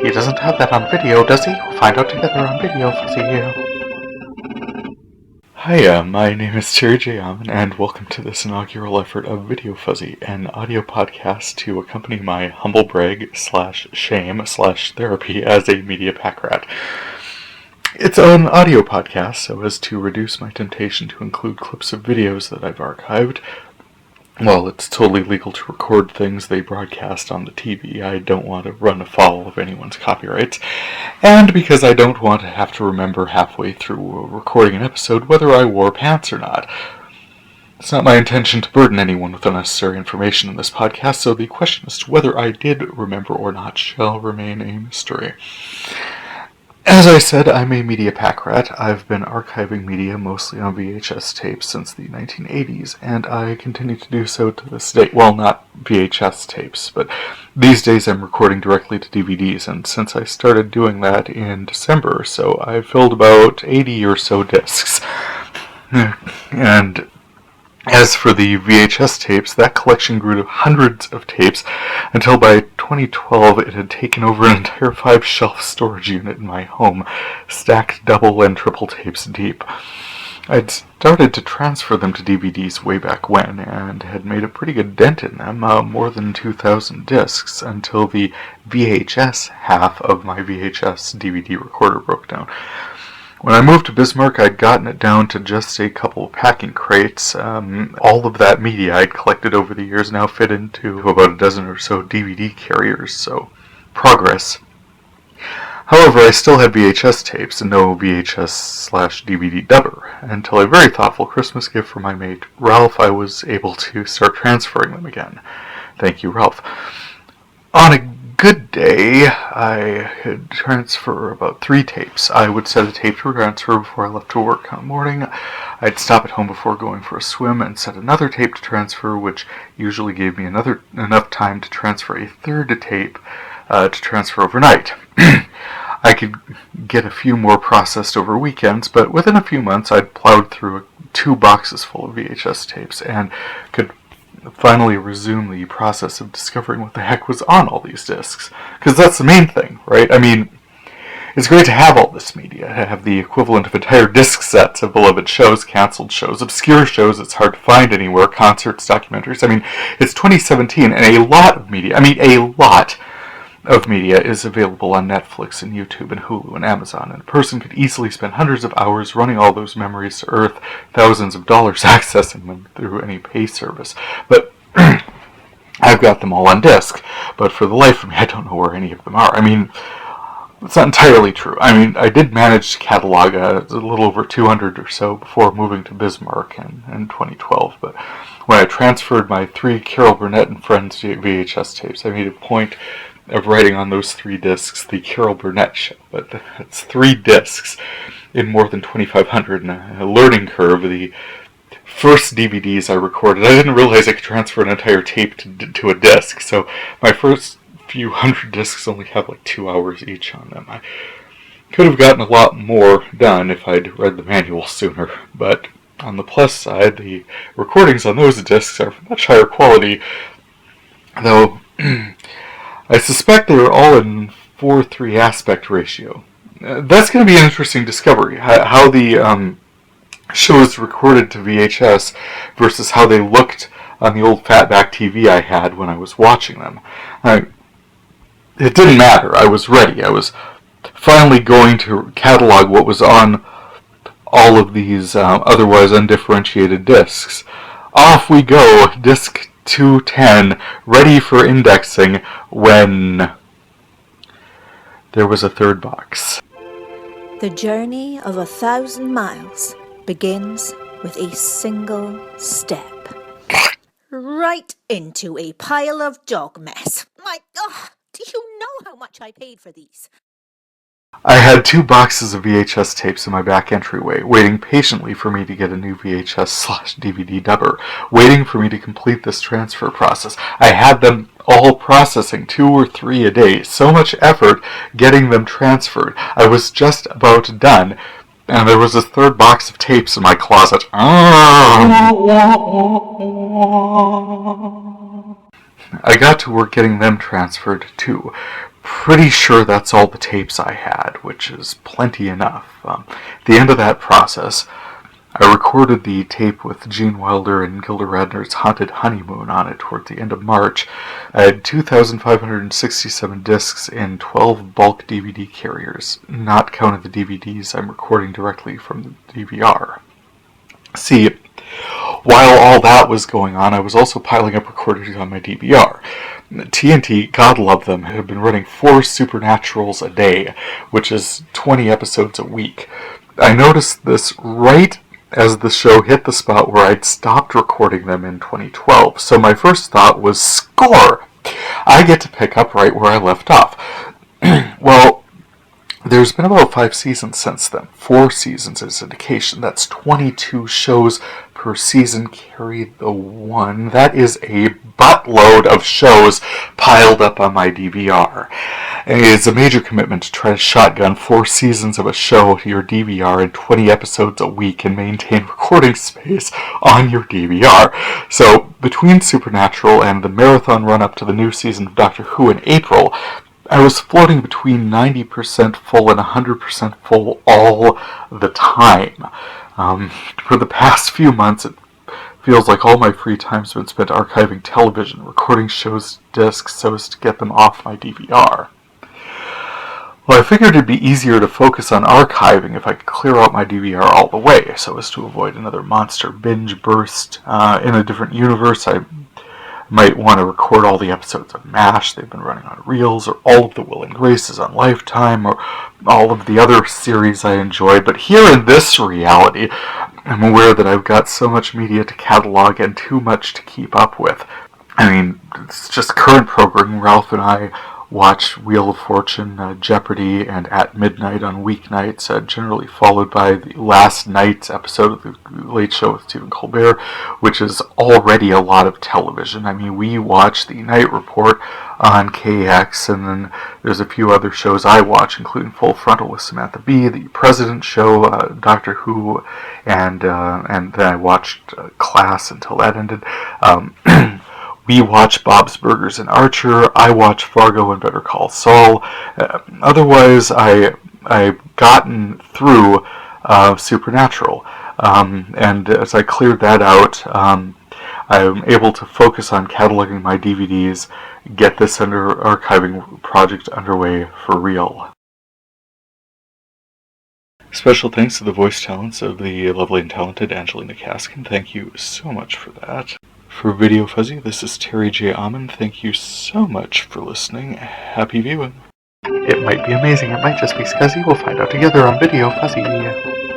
He doesn't have that on video, does he? We'll find out together on VideoFuzzy. Hiya, my name is Terry J. Alman, and welcome to this inaugural effort of VideoFuzzy, an audio podcast to accompany my humble brag / shame / therapy as a media pack rat. It's an audio podcast so as to reduce my temptation to include clips of videos that I've archived. While it's totally legal to record things they broadcast on the TV, I don't want to run afoul of anyone's copyrights, and because I don't want to have to remember halfway through recording an episode whether I wore pants or not. It's not my intention to burden anyone with unnecessary information in this podcast, so the question as to whether I did remember or not shall remain a mystery. As I said, I'm a media pack rat. I've been archiving media mostly on VHS tapes since the 1980s, and I continue to do so to this day. Well, not VHS tapes, but these days I'm recording directly to DVDs, and since I started doing that in December or so, I've filled about 80 or so discs. And as for the VHS tapes, that collection grew to hundreds of tapes until by 2012 it had taken over an entire 5-shelf storage unit in my home, stacked double and triple tapes deep. I'd started to transfer them to DVDs way back when, and had made a pretty good dent in them, more than 2,000 discs, until the VHS half of my VHS DVD recorder broke down. When I moved to Bismarck, I'd gotten it down to just a couple of packing crates. All of that media I'd collected over the years now fit into about a dozen or so DVD carriers, so progress. However, I still had VHS tapes and no VHS/DVD dubber. Until a very thoughtful Christmas gift from my mate Ralph, I was able to start transferring them again. Thank you, Ralph. On a good day, I could transfer about 3 tapes. I would set a tape to transfer before I left to work in the morning. I'd stop at home before going for a swim and set another tape to transfer, which usually gave me enough time to transfer a third tape to transfer overnight. I could get a few more processed over weekends, but within a few months I'd plowed through 2 boxes full of VHS tapes and could finally resume the process of discovering what the heck was on all these discs. Because that's the main thing, right? I mean, it's great to have all this media, to have the equivalent of entire disc sets of beloved shows, canceled shows, obscure shows it's hard to find anywhere, concerts, documentaries. I mean, it's 2017, and a lot of media is available on Netflix and YouTube and Hulu and Amazon, and a person could easily spend hundreds of hours running all those memories to earth, thousands of dollars accessing them through any pay service. But I've got them all on disc, but for the life of me, I don't know where any of them are. I mean, it's not entirely true. I mean, I did manage to catalog a little over 200 or so before moving to Bismarck in 2012, but when I transferred my 3 Carol Burnett and Friends VHS tapes, I made a point of writing on those 3 discs the Carol Burnett show, but that's 3 discs in more than 2,500 and a learning curve. The first DVDs I recorded, I didn't realize I could transfer an entire tape to a disc, so my first few hundred discs only have like 2 hours each on them. I could have gotten a lot more done if I'd read the manual sooner, but on the plus side, the recordings on those discs are much higher quality, though I suspect they are all in 4:3 aspect ratio. That's going to be an interesting discovery, how the shows recorded to VHS versus how they looked on the old fatback TV I had when I was watching them. It didn't matter. I was ready. I was finally going to catalog what was on all of these otherwise undifferentiated discs. Off we go, disc 210, ready for indexing, when there was a third box. The journey of 1,000 miles begins with a single step. Right into a pile of dog mess. Do you know how much I paid for these? I had 2 boxes of VHS tapes in my back entryway, waiting patiently for me to get a new VHS/DVD dubber, waiting for me to complete this transfer process. I had them all processing 2 or 3 a day, so much effort getting them transferred. I was just about done, and there was a third box of tapes in my closet. I got to work getting them transferred too. pretty sure that's all the tapes I had, which is plenty enough. At the end of that process, I recorded the tape with Gene Wilder and Gilda Radner's Haunted Honeymoon on it toward the end of March. I had 2,567 discs in 12 bulk DVD carriers, not counting the DVDs I'm recording directly from the DVR. See, while all that was going on, I was also piling up recordings on my DVR. TNT, God love them, have been running 4 Supernaturals a day, which is 20 episodes a week. I noticed this right as the show hit the spot where I'd stopped recording them in 2012, so my first thought was, score! I get to pick up right where I left off. Well, there's been about 5 seasons since then. 4 seasons as indication. That's 22 shows per season. Carry the 1. That is a buttload of shows piled up on my DVR. It's a major commitment to try to shotgun 4 seasons of a show to your DVR and 20 episodes a week and maintain recording space on your DVR. So, between Supernatural and the marathon run-up to the new season of Doctor Who in April, I was floating between 90% full and 100% full all the time. For the past few months, it feels like all my free time's been spent archiving television, recording shows discs so as to get them off my DVR. Well, I figured it'd be easier to focus on archiving if I could clear out my DVR all the way, so as to avoid another monster binge burst. In a different universe, I might want to record all the episodes of MASH they've been running on Reels, or all of the Will and Graces on Lifetime, or all of the other series I enjoy. But here in this reality, I'm aware that I've got so much media to catalog and too much to keep up with. I mean, it's just current programming. Ralph and I watch Wheel of Fortune, Jeopardy, and At Midnight on weeknights, generally followed by the last night's episode of The Late Show with Stephen Colbert, which is already a lot of television. I mean, we watch The Night Report on KX, and then there's a few other shows I watch, including Full Frontal with Samantha Bee, The President Show, Doctor Who, and then I watched Class until that ended. We watch Bob's Burgers and Archer. I watch Fargo and Better Call Saul. Otherwise, I've gotten through Supernatural. And as I cleared that out, I'm able to focus on cataloging my DVDs, get this archiving project underway for real. Special thanks to the voice talents of the lovely and talented Angelina Kaskin. Thank you so much for that. For VideoFuzzy, this is Terry J. Amon. Thank you so much for listening. Happy viewing. It might be amazing, it might just be scuzzy. We'll find out together on VideoFuzzy.